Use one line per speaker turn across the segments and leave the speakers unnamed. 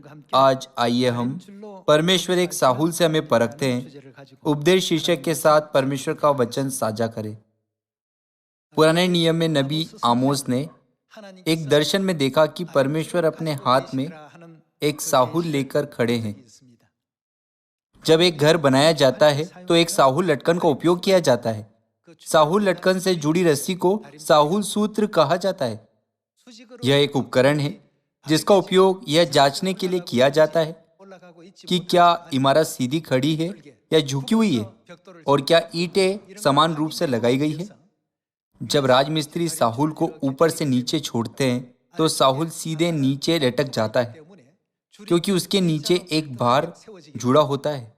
आज आइए हम परमेश्वर एक साहुल से हमें परखते हैं उपदेश शीर्षक के साथ परमेश्वर का वचन साझा करें। पुराने नियम में नबी आमोस ने एक दर्शन में देखा कि परमेश्वर अपने हाथ में एक साहुल लेकर खड़े हैं। जब एक घर बनाया जाता है तो एक साहुल लटकन का उपयोग किया जाता है। साहुल लटकन से जुड़ी रस्सी को साहुल सूत्र कहा जाता है। यह एक उपकरण है जिसका उपयोग यह जांचने के लिए किया जाता है कि क्या इमारत सीधी खड़ी है या झुकी हुई है और क्या ईंटें समान रूप से लगाई गई है। जब राजमिस्त्री साहुल को ऊपर से नीचे छोड़ते हैं तो साहुल सीधे नीचे लटक जाता है क्योंकि उसके नीचे एक भार जुड़ा होता है।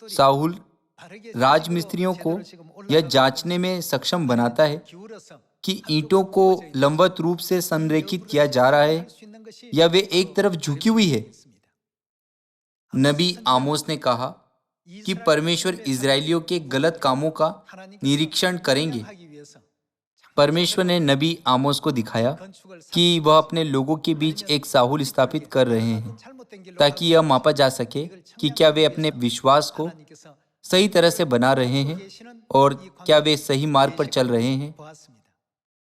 साहुल राजमिस्त्रियों को यह जांचने में सक्षम बनाता है कि ईंटों को लंबवत रूप से संरेखित किया जा रहा है या वे एक तरफ झुकी हुई है। नबी आमोस ने कहा कि परमेश्वर इजरायलियों के गलत कामों का निरीक्षण करेंगे। परमेश्वर ने नबी आमोस को दिखाया कि वह अपने लोगों के बीच एक साहुल स्थापित कर रहे हैं ताकि यह मापा जा सके कि क्या वे अपने विश्वास को सही तरह से बना रहे हैं और क्या वे सही मार्ग पर चल रहे हैं।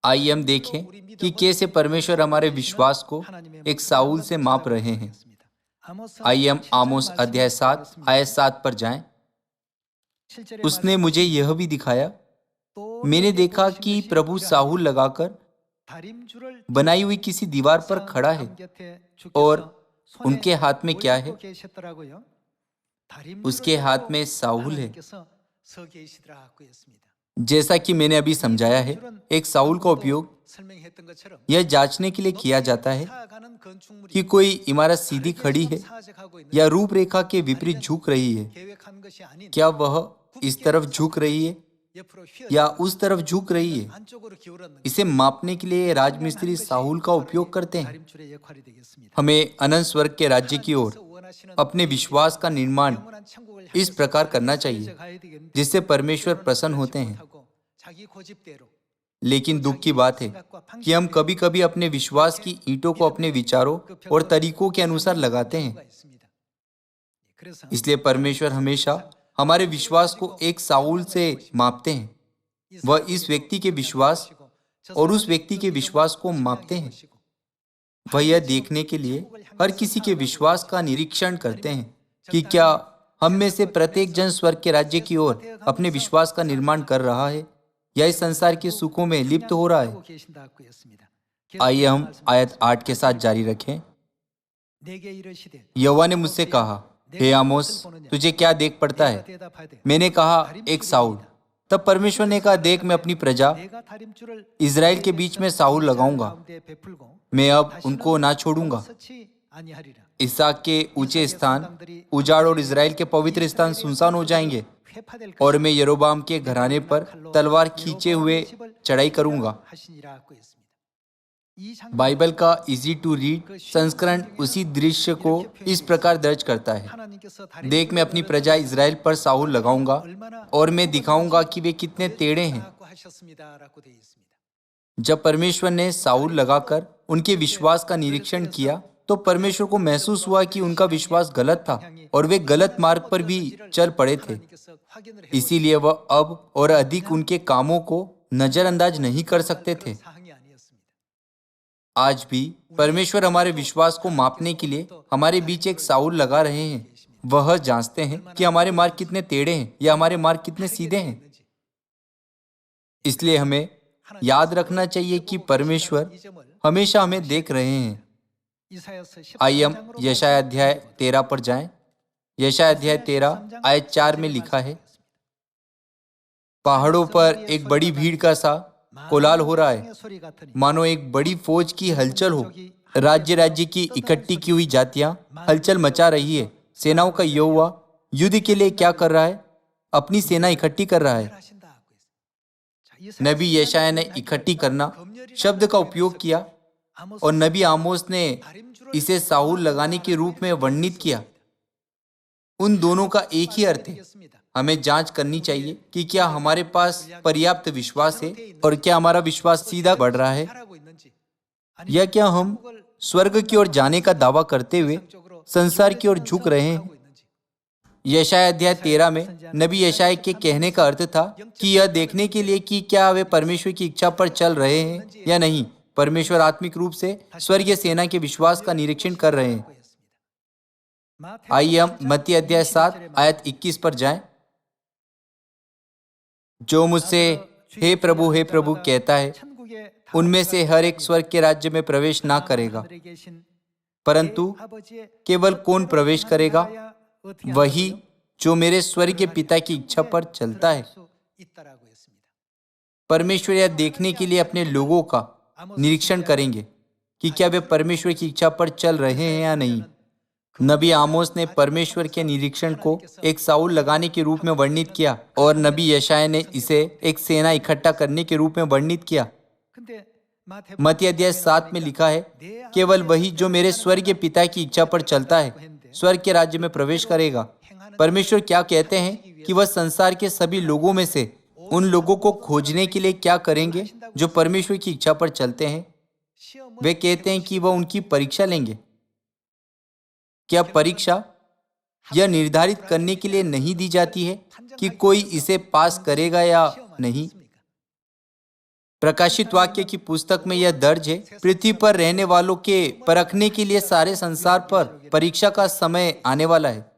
आइए हम देखें कि कैसे परमेश्वर हमारे विश्वास को एक साहुल से माप रहे हैं। आइए हम आमोस अध्याय 7 आयत 7 पर जाएं। उसने मुझे यह भी दिखाया, मैंने देखा कि प्रभु साहुल लगाकर बनाई हुई किसी दीवार पर खड़ा है और उनके हाथ में क्या है? उसके हाथ में साहुल है। जैसा कि मैंने अभी समझाया है, एक साहुल का उपयोग यह जांचने के लिए किया जाता है कि कोई इमारत सीधी खड़ी है या रूपरेखा के विपरीत झुक रही है। क्या वह इस तरफ झुक रही है या उस तरफ झुक रही है? इसे मापने के लिए राजमिस्त्री साहुल का उपयोग करते हैं। हमें अनंत स्वर्ग के राज्य की ओर अपने विश्वास का निर्माण इस प्रकार करना चाहिए जिससे परमेश्वर प्रसन्न होते हैं। लेकिन दुख की बात है कि हम कभी कभी अपने विश्वास की ईंटों को अपने विचारों और तरीकों के अनुसार लगाते हैं। इसलिए परमेश्वर हमेशा हमारे विश्वास को एक साहुल से मापते हैं। वह इस व्यक्ति के विश्वास और उस व्यक्ति के विश्वास को मापते हैं। वह यह देखने के लिए हर किसी के विश्वास का निरीक्षण करते हैं कि क्या हम में से प्रत्येक जन स्वर्ग के राज्य की ओर अपने विश्वास का निर्माण कर रहा है या इस संसार के सुखों में लिप्त हो रहा है। आइए हम आयत 8 के साथ जारी रखें। यहोवा ने मुझसे कहा, हे आमोस, तुझे क्या देख पड़ता है? मैंने कहा, एक साहुल। तब परमेश्वर ने कहा, देख, मैं अपनी प्रजा इजराइल के बीच में साहुल लगाऊंगा। मैं अब उनको ना छोड़ूंगा। इसहाक के ऊंचे स्थान उजाड़ और इजराइल के पवित्र स्थान सुनसान हो जाएंगे और मैं यरोबाम के घराने पर तलवार खींचे हुए चढ़ाई करूंगा। बाइबल का इजी टू रीड संस्करण उसी दृश्य को इस प्रकार दर्ज करता है। देख, मैं अपनी प्रजा इजराइल पर साहुल लगाऊंगा और मैं दिखाऊंगा कि वे कितने टेढ़े हैं। जब परमेश्वर ने साहुल लगाकर उनके विश्वास का निरीक्षण किया तो परमेश्वर को महसूस हुआ कि उनका विश्वास गलत था और वे गलत मार्ग पर भी चल पड़े थे। इसीलिए वह अब और अधिक उनके कामों को नजरअंदाज नहीं कर सकते थे। आज भी परमेश्वर हमारे विश्वास को मापने के लिए हमारे बीच एक साहुल लगा रहे हैं। वह जांचते हैं कि हमारे मार्ग कितने टेढ़े हैं या हमारे मार्ग कितने सीधे हैं। इसलिए हमें याद रखना चाहिए कि परमेश्वर हमेशा हमें देख रहे हैं। आइए हम यशायाह अध्याय 13 पर जाएं। यशायाह अध्याय 13 आयत 4 में लिखा है, पहाड़ों पर एक बड़ी भीड़ का सा कोलाहल हो रहा है, मानो एक बड़ी फौज की हलचल हो। राज्य राज्य की इकट्ठी की हुई जातियां हलचल मचा रही है। सेनाओं का यहोवा युद्ध के लिए क्या कर रहा है? अपनी सेना इकट्ठी कर रहा है। नबी यशायाह ने इकट्ठी करना शब्द का उपयोग किया और नबी आमोस ने इसे साहुल लगाने के रूप में वर्णित किया। उन दोनों का एक ही अर्थ है। हमें जांच करनी चाहिए कि क्या हमारे पास पर्याप्त विश्वास है और क्या हमारा विश्वास सीधा बढ़ रहा है या क्या हम स्वर्ग की ओर जाने का दावा करते हुए संसार की ओर झुक रहे हैं। यशाया अध्याय 13 में नबी यशाया के कहने का अर्थ था कि यह देखने के लिए कि क्या वे परमेश्वर की इच्छा पर चल रहे हैं या नहीं, परमेश्वर आत्मिक रूप से स्वर्गीय सेना के विश्वास का निरीक्षण कर रहे हैं। आइए हम मत्ती अध्याय 7 आयत 21 पर जाएं। जो मुझसे हे प्रभु कहता है, उनमें से हर एक स्वर्ग के राज्य में प्रवेश ना करेगा, परंतु केवल कौन प्रवेश करेगा? वही जो मेरे स्वर्गीय पिता की इच्छा पर चलता है। परमेश्वर यह देखने के लिए अपने लोगों का निरीक्षण करेंगे कि क्या वे परमेश्वर की इच्छा पर चल रहे हैं या नहीं। नबी आमोस ने परमेश्वर के निरीक्षण को एक साउल लगाने के रूप में वर्णित किया और नबी यशाया ने इसे एक सेना इकट्ठा करने के रूप में वर्णित किया। मत्ती अध्याय 7 में लिखा है, केवल वही जो मेरे स्वर्गीय पिता की इच्छा पर चलता है स्वर्ग के राज्य में प्रवेश करेगा। परमेश्वर क्या कहते हैं कि वह संसार के सभी लोगों में से उन लोगों को खोजने के लिए क्या करेंगे जो परमेश्वर की इच्छा पर चलते हैं। वे कहते हैं कि वह उनकी परीक्षा लेंगे। क्या परीक्षा यह निर्धारित करने के लिए नहीं दी जाती है कि कोई इसे पास करेगा या नहीं? प्रकाशित वाक्य की पुस्तक में यह दर्ज है, पृथ्वी पर रहने वालों के परखने के लिए सारे संसार पर परीक्षा का समय आने वाला है।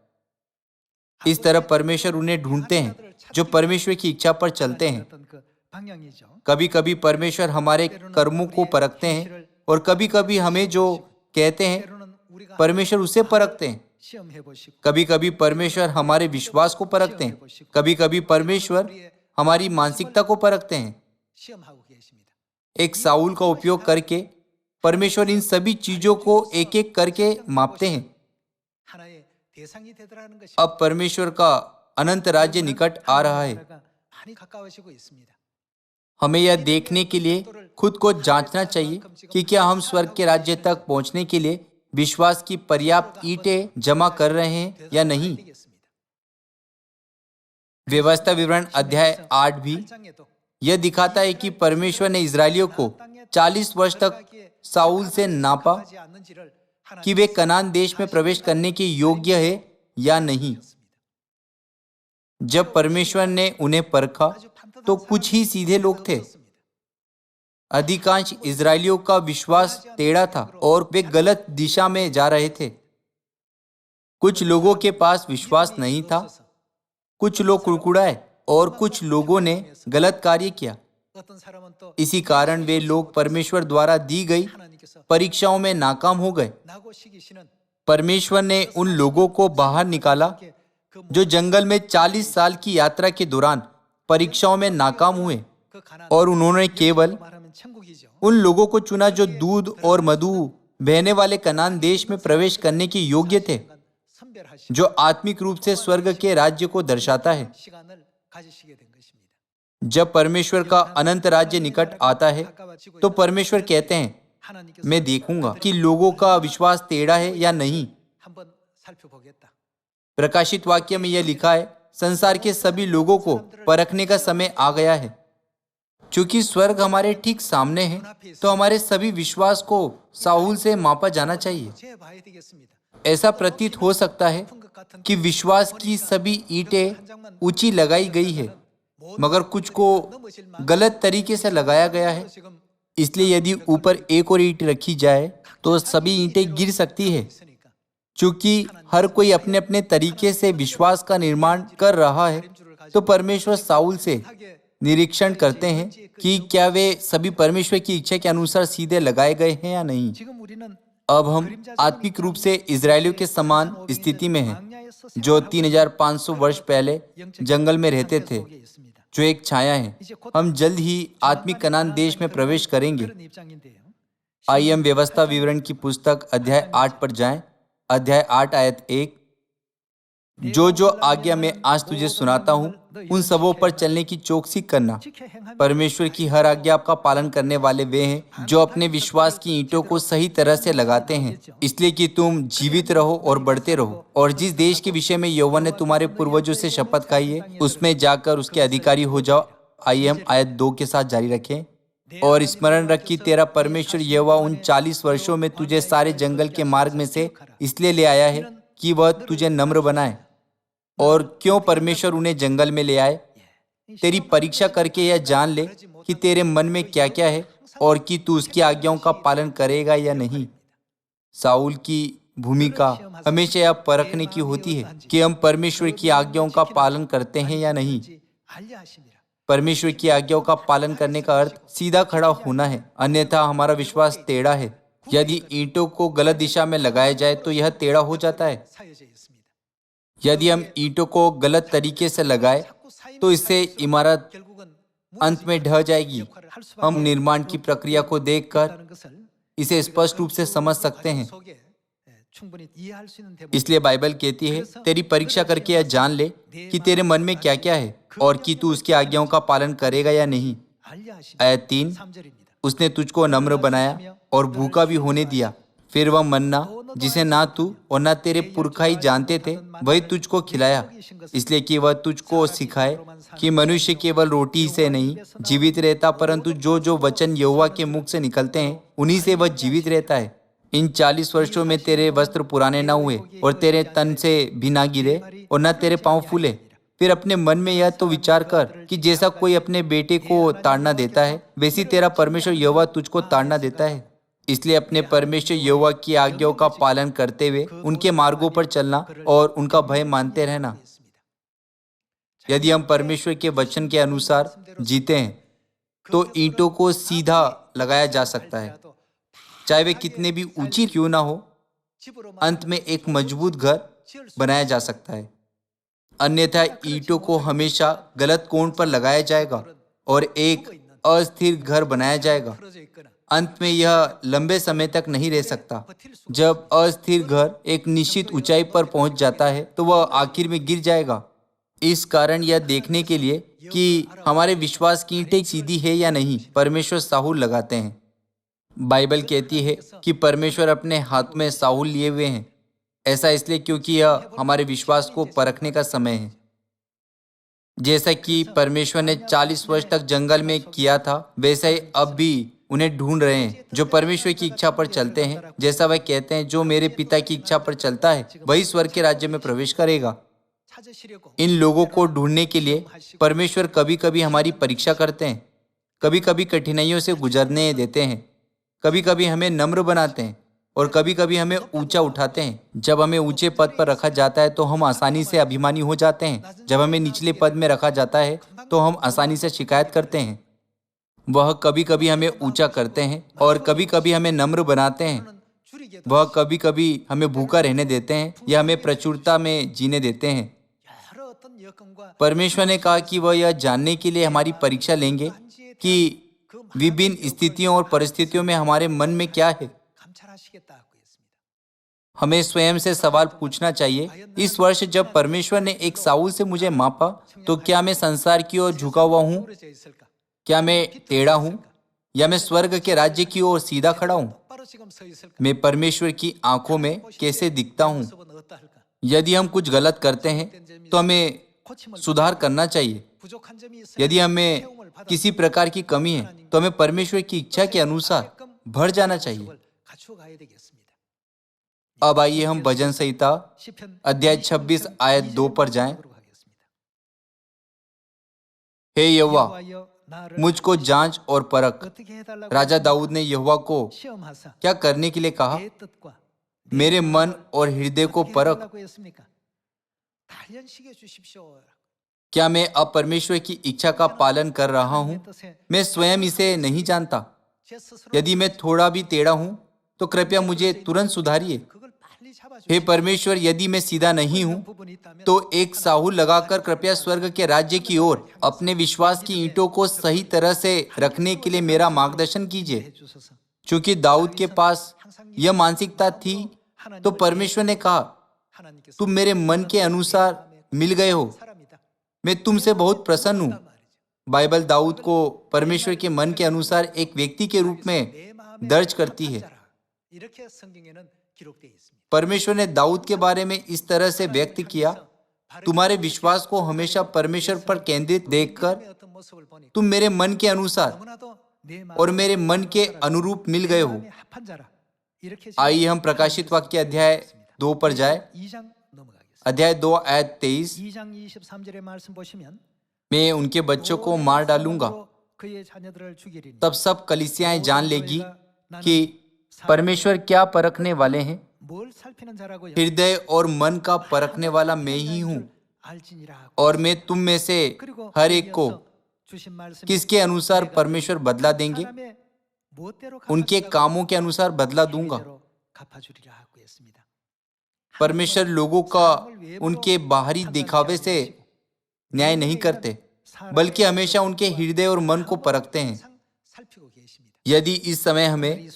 इस तरह परमेश्वर उन्हें ढूंढते हैं जो परमेश्वर की इच्छा पर चलते हैं। कभी कभी परमेश्वर हमारे कर्मों को परखते हैं और कभी कभी हमें जो कहते हैं परमेश्वर उसे परखते हैं। कभी कभी परमेश्वर हमारे विश्वास को परखते हैं, कभी कभी परमेश्वर हमारी मानसिकता को परखते हैं। एक साउल का उपयोग करके परमेश्वर इन सभी चीजों को एक एक करके मापते हैं। अब परमेश्वर का अनंत राज्य निकट आ रहा है। हमें यह देखने के लिए खुद को जांचना चाहिए कि क्या हम स्वर्ग के राज्य तक पहुंचने के लिए विश्वास की पर्याप्त ईंटें जमा कर रहे हैं या नहीं। व्यवस्था विवरण अध्याय 8 भी यह दिखाता है कि परमेश्वर ने इजरायलियों को 40 वर्ष तक साउल से नापा कि वे कनान देश में प्रवेश करने के योग्य है या नहीं। जब परमेश्वर ने उन्हें परखा तो कुछ ही सीधे लोग थे। अधिकांश इजरायलियों का विश्वास टेढ़ा था और वे गलत दिशा में जा रहे थे। कुछ लोगों के पास विश्वास नहीं था, कुछ लोग कुड़कुड़ाए और कुछ लोगों ने गलत कार्य किया। इसी कारण वे लोग परमेश्वर द्वारा दी गई परीक्षाओं में नाकाम हो गए। परमेश्वर ने उन लोगों को बाहर निकाला जो जंगल में 40 साल की यात्रा के दौरान परीक्षाओं में नाकाम हुए, और उन्होंने केवल उन लोगों को चुना जो दूध और मधु बहने वाले कनान देश में प्रवेश करने के योग्य थे, जो आत्मिक रूप से स्वर्ग के राज्य को दर्शाता है। जब परमेश्वर का अनंत राज्य निकट आता है तो परमेश्वर कहते हैं, मैं देखूंगा कि लोगों का विश्वास टेढ़ा है या नहीं। प्रकाशित वाक्य में यह लिखा है, संसार के सभी लोगों को परखने का समय आ गया है। चूंकि स्वर्ग हमारे ठीक सामने है तो हमारे सभी विश्वास को साउल से मापा जाना चाहिए। ऐसा प्रतीत हो सकता है कि विश्वास की सभी ईंटें ऊंची लगाई गई है, मगर कुछ को गलत तरीके से लगाया गया है। इसलिए यदि ऊपर एक और ईंट रखी जाए तो सभी ईंटें गिर सकती है। चूंकि हर कोई अपने अपने तरीके से विश्वास का निर्माण कर रहा है, तो परमेश्वर साउल से निरीक्षण करते हैं कि क्या वे सभी परमेश्वर की इच्छा के अनुसार सीधे लगाए गए हैं या नहीं। अब हम आत्मिक रूप से इजरायलियों के समान स्थिति में हैं, जो 3500 वर्ष पहले जंगल में रहते थे, जो एक छाया है। हम जल्द ही आत्मिक कनान देश में प्रवेश करेंगे। आइए हम व्यवस्था विवरण की पुस्तक अध्याय 8 पर जाएं। अध्याय 8 आयत 1, जो आज्ञा मैं आज तुझे सुनाता हूँ उन सबों पर चलने की चौकसी करना। परमेश्वर की हर आज्ञा का पालन करने वाले वे हैं जो अपने विश्वास की ईंटों को सही तरह से लगाते हैं, इसलिए कि तुम जीवित रहो और बढ़ते रहो, और जिस देश के विषय में यहोवा ने तुम्हारे पूर्वजों से शपथ खाई है उसमें जाकर उसके अधिकारी हो जाओ। आइए हम आयत 2 के साथ जारी रखें। और स्मरण रख कि तेरा परमेश्वर यहोवा उन 40 वर्षों में तुझे सारे जंगल के मार्ग में से इसलिए ले आया है कि वह तुझे नम्र बनाए। और क्यों परमेश्वर उन्हें जंगल में ले आए? तेरी परीक्षा करके यह जान ले कि तेरे मन में क्या क्या है और कि तू उसकी आज्ञाओं का पालन करेगा या नहीं। साउल की भूमिका हमेशा यह परखने की होती है कि हम परमेश्वर की आज्ञाओं का पालन करते हैं या नहीं। परमेश्वर की आज्ञाओं का पालन करने का अर्थ सीधा खड़ा होना है, अन्यथा हमारा विश्वास टेढ़ा है। यदि ईंटों को गलत दिशा में लगाया जाए तो यह टेढ़ा हो जाता है। यदि हम ईंटों को गलत तरीके से लगाए तो इससे इमारत अंत में ढह जाएगी। हम निर्माण की प्रक्रिया को देखकर इसे स्पष्ट रूप से समझ सकते हैं। इसलिए बाइबल कहती है, तेरी परीक्षा करके यह जान ले कि तेरे मन में क्या क्या है और कि तू उसकी आज्ञाओं का पालन करेगा या नहीं। आयत 3, उसने तुझको नम्र बनाया और भूखा भी होने दिया। फिर वह मन्ना जिसे ना तू और ना तेरे पुरखा ही जानते थे, वही तुझको खिलाया, इसलिए कि वह तुझको सिखाए कि मनुष्य केवल रोटी से नहीं जीवित रहता, परंतु जो जो वचन यहोवा के मुख से निकलते हैं उन्हीं से वह जीवित रहता है। इन 40 वर्षों में तेरे वस्त्र पुराने न हुए और तेरे तन से भी ना गिरे और न तेरे पांव फूले। फिर अपने मन में यह तो विचार कर कि जैसा कोई अपने बेटे को ताड़ना देता है, वैसी तेरा परमेश्वर यहोवा तुझको ताड़ना देता है। इसलिए अपने परमेश्वर यहोवा की आज्ञाओं का पालन करते हुए उनके मार्गों पर चलना और उनका भय मानते रहना। यदि हम परमेश्वर के वचन के अनुसार जीते हैं तो ईंटों को सीधा लगाया जा सकता है, चाहे वे कितने भी ऊंची क्यों ना हो। अंत में एक मजबूत घर बनाया जा सकता है, अन्यथा ईंटों को हमेशा गलत कोण पर लगाया जाएगा और एक अस्थिर घर बनाया जाएगा। अंत में यह लंबे समय तक नहीं रह सकता। जब अस्थिर घर एक निश्चित ऊंचाई पर पहुंच जाता है तो वह आखिर में गिर जाएगा। इस कारण यह देखने के लिए कि हमारे विश्वास की ईंटें सीधी है या नहीं, परमेश्वर साहुल लगाते हैं। बाइबल कहती है कि परमेश्वर अपने हाथ में साहुल लिए हुए हैं। ऐसा इसलिए क्योंकि यह हमारे विश्वास को परखने का समय है। जैसा कि परमेश्वर ने 40 वर्ष तक जंगल में किया था, वैसा ही अब भी उन्हें ढूंढ रहे हैं जो परमेश्वर की इच्छा पर चलते हैं। जैसा वह कहते हैं, जो मेरे पिता की इच्छा पर चलता है वही स्वर्ग के राज्य में प्रवेश करेगा। इन लोगों को ढूंढने के लिए परमेश्वर कभी कभी हमारी परीक्षा करते हैं, कभी कभी कठिनाइयों से गुजरने देते हैं, कभी कभी हमें नम्र बनाते हैं और कभी कभी हमें ऊंचा उठाते हैं। जब हमें ऊंचे पद पर रखा जाता है तो हम आसानी से अभिमानी हो जाते हैं। जब हमें निचले पद में रखा जाता है तो हम आसानी से शिकायत करते हैं। वह कभी कभी हमें ऊंचा करते हैं और कभी कभी हमें नम्र बनाते हैं। वह कभी कभी हमें भूखा रहने देते हैं या हमें प्रचुरता में जीने देते हैं। परमेश्वर ने कहा कि वह यह जानने के लिए हमारी परीक्षा लेंगे कि विभिन्न स्थितियों और परिस्थितियों में हमारे मन में क्या है। हमें स्वयं से सवाल पूछना चाहिए, इस वर्ष जब परमेश्वर ने एक साउल से मुझे मापा तो क्या मैं संसार की ओर झुका हुआ हूँ? क्या मैं टेढ़ा हूँ या मैं स्वर्ग के राज्य की ओर सीधा खड़ा हूँ? मैं परमेश्वर की आंखों में कैसे दिखता हूँ? यदि हम कुछ गलत करते हैं तो हमें सुधार करना चाहिए। यदि हमें किसी प्रकार की कमी है तो हमें परमेश्वर की इच्छा के अनुसार बढ़ जाना चाहिए। अब आइए हम भजन संहिता अध्याय 26 आयत 2 पर जाएं। हे यहोवा, मुझको जांच और परख। राजा दाऊद ने यहोवा को क्या करने के लिए कहा? मेरे मन और हृदय को परख। क्या मैं अब परमेश्वर की इच्छा का पालन कर रहा हूँ? मैं स्वयं इसे नहीं जानता। यदि मैं थोड़ा भी टेढ़ा हूँ तो कृपया मुझे तुरंत सुधारिए। हे परमेश्वर, यदि मैं सीधा नहीं हूँ तो एक साहुल लगाकर कृपया स्वर्ग के राज्य की ओर अपने विश्वास की ईंटों को सही तरह से रखने के लिए मेरा मार्गदर्शन कीजिए। क्योंकि दाऊद के पास यह मानसिकता थी तो परमेश्वर ने कहा, तुम मेरे मन के अनुसार मिल गए हो, मैं तुमसे बहुत प्रसन्न हूँ। बाइबल दाऊद को परमेश्वर के मन के अनुसार एक व्यक्ति के रूप में दर्ज करती है। परमेश्वर ने दाऊद के बारे में इस तरह से व्यक्त किया, तुम्हारे विश्वास को हमेशा परमेश्वर पर केंद्रित देखकर तुम मेरे मन के अनुसार और मेरे मन के अनुरूप मिल गए हो। आइए हम प्रकाशित वाक्य अध्याय 2 पर जाए। अध्याय 2 आयत 23, मैं उनके बच्चों को मार डालूंगा, तब सब कलीसियाएं जान लेगी कि परमेश्वर क्या परखने वाले हैं। हृदय और मन का परखने वाला मैं ही हूँ, और मैं तुम में से हर एक को किसके अनुसार परमेश्वर बदला देंगे, उनके कामों के अनुसार बदला दूंगा। परमेश्वर लोगों का उनके बाहरी दिखावे से न्याय नहीं करते, बल्कि हमेशा उनके हृदय और मन को परखते हैं। यदि इस समय हमें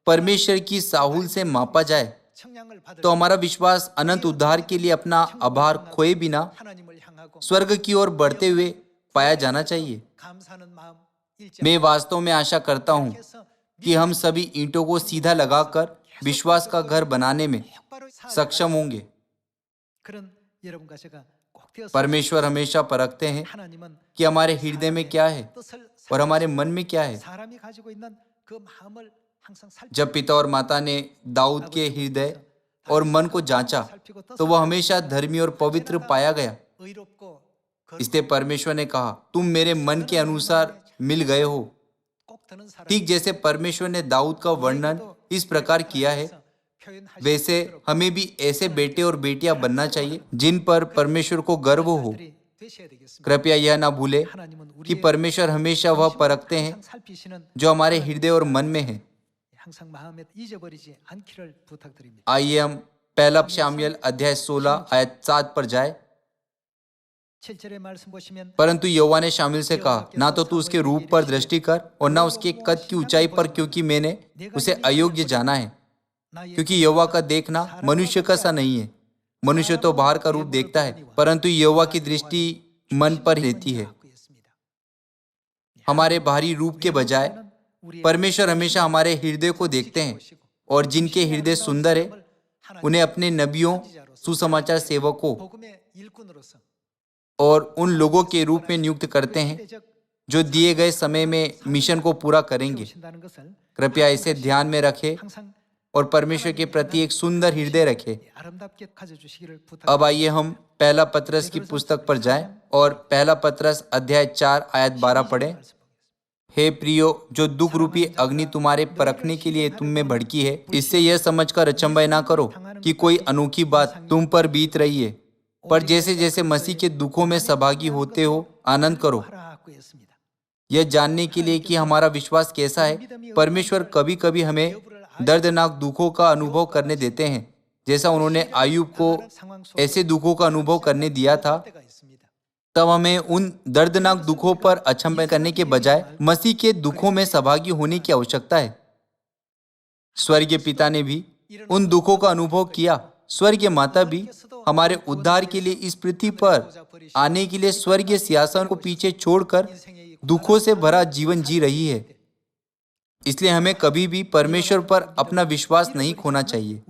परमेश्वर की साहुल से मापा जाए तो हमारा विश्वास अनंत उद्धार के लिए अपना आभार खोए बिना स्वर्ग की ओर बढ़ते हुए पाया जाना चाहिए। मैं वास्तव में आशा करता हूं कि हम सभी ईंटों को सीधा लगाकर विश्वास का घर बनाने में सक्षम होंगे। परमेश्वर हमेशा परखते हैं कि हमारे हृदय में क्या है और हमारे मन में क्या है। जब पिता और माता ने दाऊद के हृदय और मन को जांचा तो वह हमेशा धर्मी और पवित्र पाया गया। इसलिए परमेश्वर ने कहा, तुम मेरे मन के अनुसार मिल गए हो। ठीक जैसे परमेश्वर ने दाऊद का वर्णन इस प्रकार किया है, वैसे हमें भी ऐसे बेटे और बेटियां बनना चाहिए जिन पर परमेश्वर को गर्व हो। कृपया यह ना भूले कि परमेश्वर हमेशा वह परखते हैं जो हमारे हृदय और मन में है। आइए हम पहला शामुएल अध्याय 16 आयत 7 पर जाए। परंतु यहोवा ने शामुएल से कहा, ना तो तू उसके रूप पर दृष्टि कर और ना उसके कद की ऊंचाई पर, क्योंकि मैंने उसे अयोग्य जाना है। क्योंकि यहोवा का देखना मनुष्य का सा नहीं है। मनुष्य तो बाहर का रूप देखता है, परंतु यहोवा की दृष्टि मन पर रहती है। हमारे बाहरी रूप के बजाय परमेश्वर हमेशा हमारे हृदय को देखते हैं, और जिनके हृदय सुंदर है उन्हें अपने नबियों, सुसमाचार सेवकों और उन लोगों के रूप में नियुक्त करते हैं जो दिए गए समय में मिशन को पूरा करेंगे। कृपया इसे ध्यान में रखें और परमेश्वर के प्रति एक सुंदर हृदय रखें। अब आइए हम पहला पतरस की पुस्तक पर जाएं और पहला पतरस अध्याय 4 आयत 12 पढ़ें। हे प्रियो, जो दुख रूपी अग्नि तुम्हारे परखने के लिए तुम में भड़की है, इससे यह समझकर अचंभा ना करो कि कोई अनोखी बात तुम पर बीत रही है, पर जैसे जैसे मसीह के दुखों में सहभागी होते हो आनंद करो, यह जानने के लिए कि हमारा विश्वास कैसा है। परमेश्वर कभी कभी हमें दर्दनाक दुखों का अनुभव करने देते हैं, जैसा उन्होंने आयुब को ऐसे दुखों का अनुभव करने दिया था। तब हमें उन दर्दनाक दुखों पर अचंभा करने के बजाय मसीह के दुखों में सहभागी होने की आवश्यकता है। स्वर्गीय पिता ने भी उन दुखों का अनुभव किया। स्वर्गीय माता भी हमारे उद्धार के लिए इस पृथ्वी पर आने के लिए स्वर्गीय सिंहासन को पीछे छोड़कर दुखों से भरा जीवन जी रही है। इसलिए हमें कभी भी परमेश्वर पर अपना विश्वास नहीं खोना चाहिए।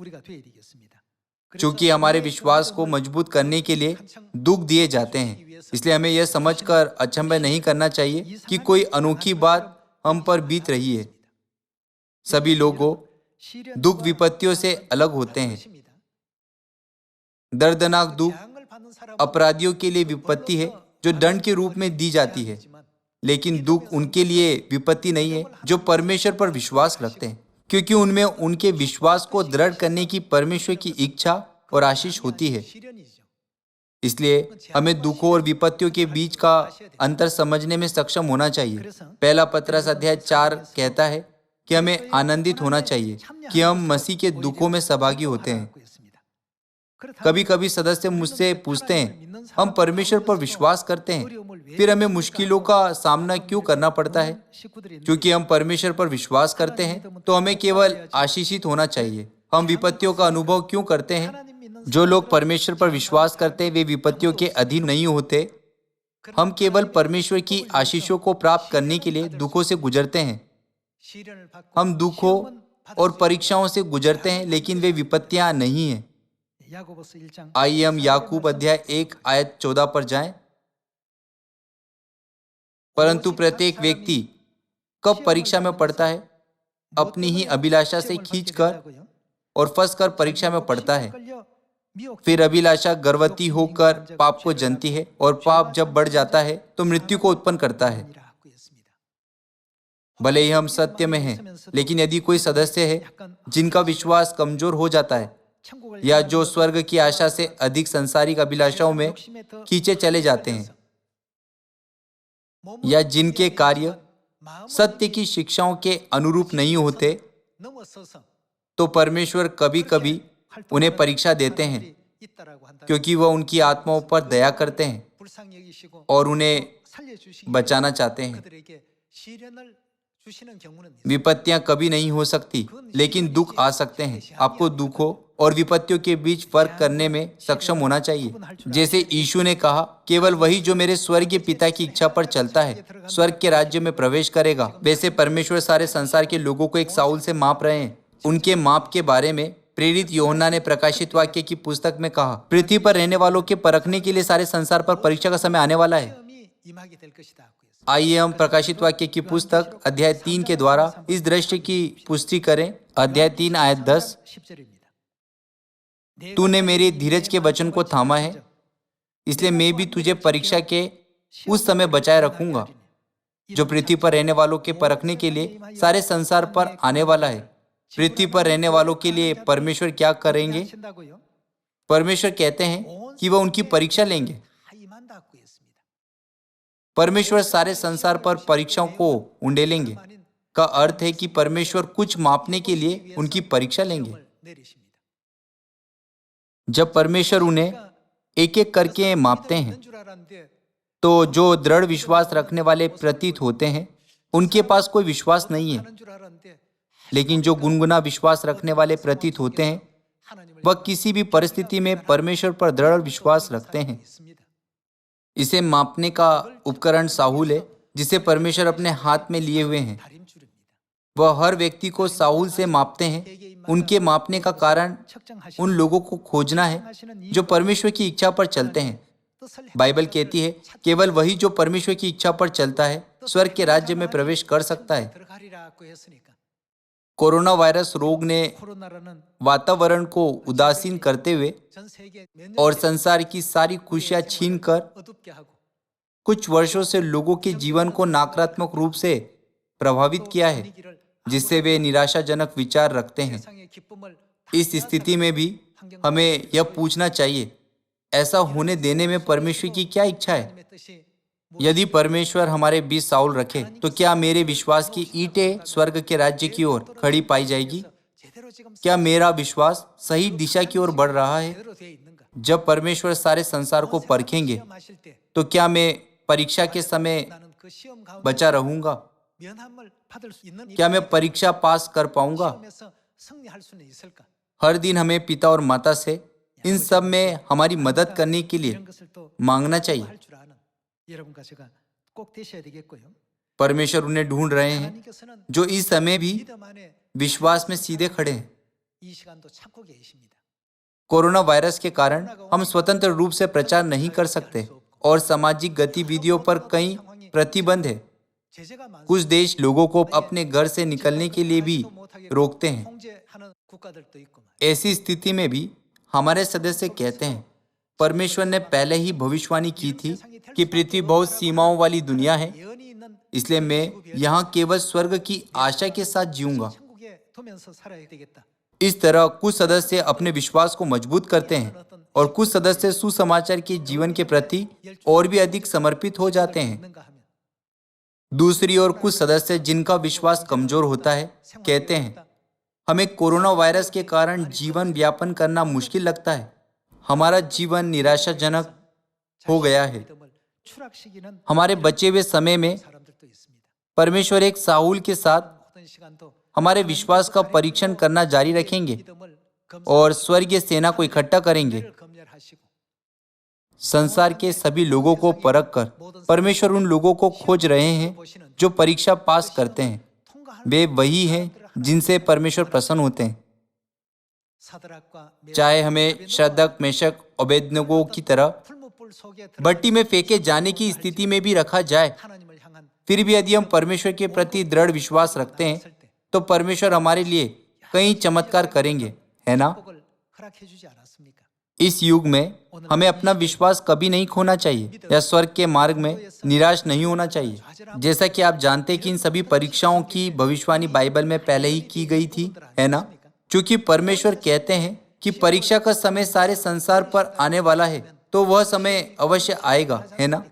चूंकि हमारे विश्वास को मजबूत करने के लिए दुख दिए जाते हैं, इसलिए हमें यह समझकर अचंभा नहीं करना चाहिए कि कोई अनोखी बात हम पर बीत रही है। सभी लोगों दुख विपत्तियों से अलग होते हैं। दर्दनाक दुख अपराधियों के लिए विपत्ति है जो दंड के रूप में दी जाती है, लेकिन दुख उनके लिए विपत्ति नहीं है जो परमेश्वर पर विश्वास रखते हैं, क्योंकि उनमें उनके विश्वास को दृढ़ करने की परमेश्वर की इच्छा और आशीष होती है। इसलिए हमें दुखों और विपत्तियों के बीच का अंतर समझने में सक्षम होना चाहिए। पहला पतरस अध्याय 4 कहता है कि हमें आनंदित होना चाहिए कि हम मसीह के दुखों में सहभागी होते हैं। कभी कभी सदस्य मुझसे पूछते हैं, हम परमेश्वर पर विश्वास करते हैं, फिर हमें मुश्किलों का सामना क्यों करना पड़ता है? क्योंकि हम परमेश्वर पर विश्वास करते हैं तो हमें केवल आशीषित होना चाहिए। हम विपत्तियों का अनुभव क्यों करते हैं? जो लोग परमेश्वर पर विश्वास करते हैं वे विपत्तियों के अधीन नहीं होते। हम केवल परमेश्वर की आशीषों को प्राप्त करने के लिए दुखों से गुजरते हैं। हम दुखों और परीक्षाओं से गुजरते हैं, लेकिन वे विपत्तियां नहीं हैं। आइए हम याकूब अध्याय 1 आयत 14 पर जाएं। परंतु प्रत्येक व्यक्ति कब परीक्षा में पड़ता है, अपनी ही अभिलाषा से खींचकर और फंसकर परीक्षा में पड़ता है। फिर अभिलाषा गर्भवती होकर पाप को जनती है और पाप जब बढ़ जाता है तो मृत्यु को उत्पन्न करता है। भले ही हम सत्य में हैं, लेकिन यदि कोई सदस्य है जिनका विश्वास कमजोर हो जाता है या जो स्वर्ग की आशा से अधिक सांसारिक अभिलाषाओं में खींचे चले जाते हैं या जिनके कार्य सत्य की शिक्षाओं के अनुरूप नहीं होते, तो परमेश्वर कभी कभी उन्हें परीक्षा देते हैं क्योंकि वह उनकी आत्माओं पर दया करते हैं और उन्हें बचाना चाहते हैं। विपत्तियां कभी नहीं हो सकती, लेकिन दुख आ सकते हैं। आपको दुखों और विपत्तियों के बीच फर्क करने में सक्षम होना चाहिए। जैसे यीशु ने कहा, केवल वही जो मेरे स्वर्गीय पिता की इच्छा पर चलता है स्वर्ग के राज्य में प्रवेश करेगा। वैसे परमेश्वर सारे संसार के लोगों को एक साउल से माप रहे हैं। उनके माप के बारे में प्रेरित यूहन्ना ने प्रकाशित वाक्य की पुस्तक में कहा, पृथ्वी पर रहने वालों के परखने के लिए सारे संसार पर परीक्षा का समय आने वाला है। आइए हम प्रकाशित वाक्य की पुस्तक अध्याय 3 के द्वारा इस दृश्य की पुष्टि करें। अध्याय 3 आयत 10, तूने मेरे धीरज के वचन को थामा है, इसलिए मैं भी तुझे परीक्षा के उस समय बचाए रखूंगा जो पृथ्वी पर रहने वालों के परखने के लिए सारे संसार पर आने वाला है। पृथ्वी पर रहने वालों के लिए परमेश्वर क्या करेंगे? परमेश्वर कहते हैं कि वह उनकी परीक्षा लेंगे। परमेश्वर सारे संसार पर परीक्षाओं को उंडेलेंगे का अर्थ है कि परमेश्वर कुछ मापने के लिए उनकी परीक्षा लेंगे। जब परमेश्वर उन्हें एक एक करके मापते हैं, तो जो दृढ़ विश्वास रखने वाले प्रतीत होते हैं उनके पास कोई विश्वास नहीं है, लेकिन जो गुनगुना विश्वास रखने वाले प्रतीत होते हैं वह किसी भी परिस्थिति में परमेश्वर पर दृढ़ विश्वास रखते हैं। इसे मापने का उपकरण साहुल है जिसे परमेश्वर अपने हाथ में लिए हुए हैं। वह हर व्यक्ति को साहुल से मापते हैं। उनके मापने का कारण उन लोगों को खोजना है जो परमेश्वर की इच्छा पर चलते हैं। बाइबल कहती है, केवल वही जो परमेश्वर की इच्छा पर चलता है स्वर्ग के राज्य में प्रवेश कर सकता है। कोरोना वायरस रोग ने वातावरण को उदासीन करते हुए और संसार की सारी खुशियां छीनकर कुछ वर्षों से लोगों के जीवन को नकारात्मक रूप से प्रभावित किया है, जिससे वे निराशाजनक विचार रखते हैं। इस स्थिति में भी हमें यह पूछना चाहिए, ऐसा होने देने में परमेश्वर की क्या इच्छा है? यदि परमेश्वर हमारे बीच साउल रखे तो क्या मेरे विश्वास की ईंटें स्वर्ग के राज्य की ओर खड़ी पाई जाएगी? क्या मेरा विश्वास सही दिशा की ओर बढ़ रहा है? जब परमेश्वर सारे संसार को परखेंगे तो क्या मैं परीक्षा के समय बचा रहूंगा? क्या मैं परीक्षा पास कर पाऊंगा? हर दिन हमें पिता और माता से इन सब में हमारी मदद करने के लिए मांगना चाहिए। परमेश्वर उन्हें ढूंढ रहे हैं जो इस समय भी विश्वास में सीधे खड़े हैं। कोरोना वायरस के कारण हम स्वतंत्र रूप से प्रचार नहीं कर सकते और सामाजिक गतिविधियों पर कई प्रतिबंध है। कुछ देश लोगों को अपने घर से निकलने के लिए भी रोकते हैं। ऐसी स्थिति में भी हमारे सदस्य कहते हैं, परमेश्वर ने पहले ही भविष्यवाणी की थी कि पृथ्वी बहुत सीमाओं वाली दुनिया है, इसलिए मैं यहाँ केवल स्वर्ग की आशा के साथ जीऊंगा। इस तरह कुछ सदस्य अपने विश्वास को मजबूत करते हैं और कुछ सदस्य सुसमाचार के जीवन के प्रति और भी अधिक समर्पित हो जाते हैं। दूसरी ओर कुछ सदस्य जिनका विश्वास कमजोर होता है कहते हैं, हमें कोरोना वायरस के कारण जीवन यापन करना मुश्किल लगता है। हमारा जीवन निराशाजनक हो गया है। हमारे बचे हुए समय में परमेश्वर एक साहुल के साथ हमारे विश्वास का परीक्षण करना जारी रखेंगे और स्वर्गीय सेना को इकट्ठा करेंगे। संसार के सभी लोगों को परख कर परमेश्वर उन लोगों को खोज रहे हैं जो परीक्षा पास करते हैं। वे वही हैं जिनसे परमेश्वर प्रसन्न होते हैं। चाहे हमें शद्रक, मेशक, अबेदनगो की तरह भट्टी में फेंके जाने की स्थिति में भी रखा जाए, फिर भी यदि हम परमेश्वर के प्रति दृढ़ विश्वास रखते हैं तो परमेश्वर हमारे लिए कई चमत्कार करेंगे, है ना? इस युग में हमें अपना विश्वास कभी नहीं खोना चाहिए या स्वर्ग के मार्ग में निराश नहीं होना चाहिए। जैसा कि आप जानते हैं कि इन सभी परीक्षाओं की भविष्यवाणी बाइबल में पहले ही की गई थी, है ना? क्योंकि परमेश्वर कहते हैं कि परीक्षा का समय सारे संसार पर आने वाला है, तो वह समय अवश्य आएगा, है ना?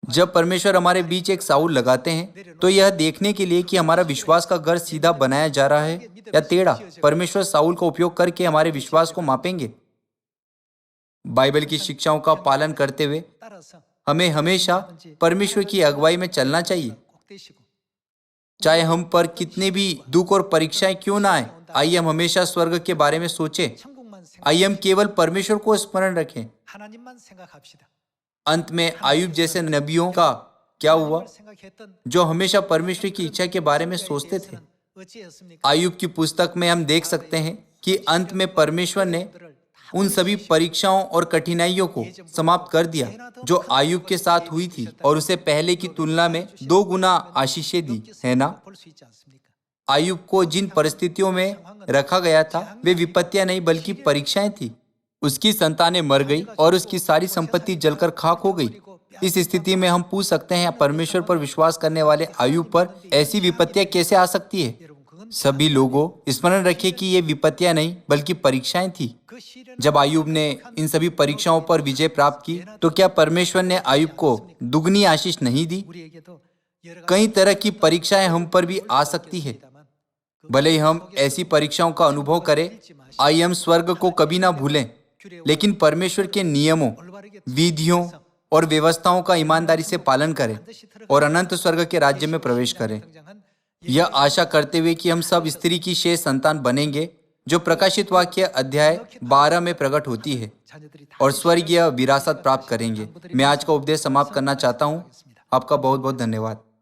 जब परमेश्वर हमारे बीच एक साउल लगाते हैं तो यह देखने के लिए कि हमारा विश्वास का घर सीधा बनाया जा रहा है या टेढ़ा, परमेश्वर साउल का उपयोग करके हमारे विश्वास को मापेंगे। बाइबल की शिक्षाओं का पालन करते हुए हमें हमेशा परमेश्वर की अगुवाई में चलना चाहिए, चाहे हम पर कितने भी दुख और परीक्षाएं क्यों ना आए। आइए हम हमेशा स्वर्ग के बारे में सोचें। आइए हम केवल परमेश्वर को स्मरण रखें। अंत में आयुब जैसे नबियों का क्या हुआ जो हमेशा परमेश्वर की इच्छा के बारे में सोचते थे? आयुब की पुस्तक में हम देख सकते हैं कि अंत में परमेश्वर ने उन सभी परीक्षाओं और कठिनाइयों को समाप्त कर दिया जो आयुब के साथ हुई थी और उसे पहले की तुलना में 2 गुना आशीषें दी, है ना? आयुब को जिन परिस्थितियों में रखा गया था वे विपत्तियां नहीं बल्कि परीक्षाएं थी। उसकी संतानें मर गई और उसकी सारी संपत्ति जलकर खाक हो गई। इस स्थिति में हम पूछ सकते हैं, परमेश्वर पर विश्वास करने वाले आयुब पर ऐसी विपत्तियां कैसे आ सकती है? सभी लोगों स्मरण रखिए कि ये विपत्तियां नहीं बल्कि परीक्षाएं थी। जब आयुब ने इन सभी परीक्षाओं पर विजय प्राप्त की तो क्या परमेश्वर ने आयुब को दुगनी आशीष नहीं दी? कई तरह की परीक्षाएं हम पर भी आ सकती है। भले ही हम ऐसी परीक्षाओं का अनुभव करें, आइए हम स्वर्ग को कभी ना भूलें, लेकिन परमेश्वर के नियमों, विधियों और व्यवस्थाओं का ईमानदारी से पालन करें और अनंत स्वर्ग के राज्य में प्रवेश करें। यह आशा करते हुए कि हम सब स्त्री की शेष संतान बनेंगे जो प्रकाशित वाक्य अध्याय 12 में प्रकट होती है और स्वर्गीय विरासत प्राप्त करेंगे। मैं आज का उपदेश समाप्त करना चाहता हूँ। आपका बहुत बहुत धन्यवाद।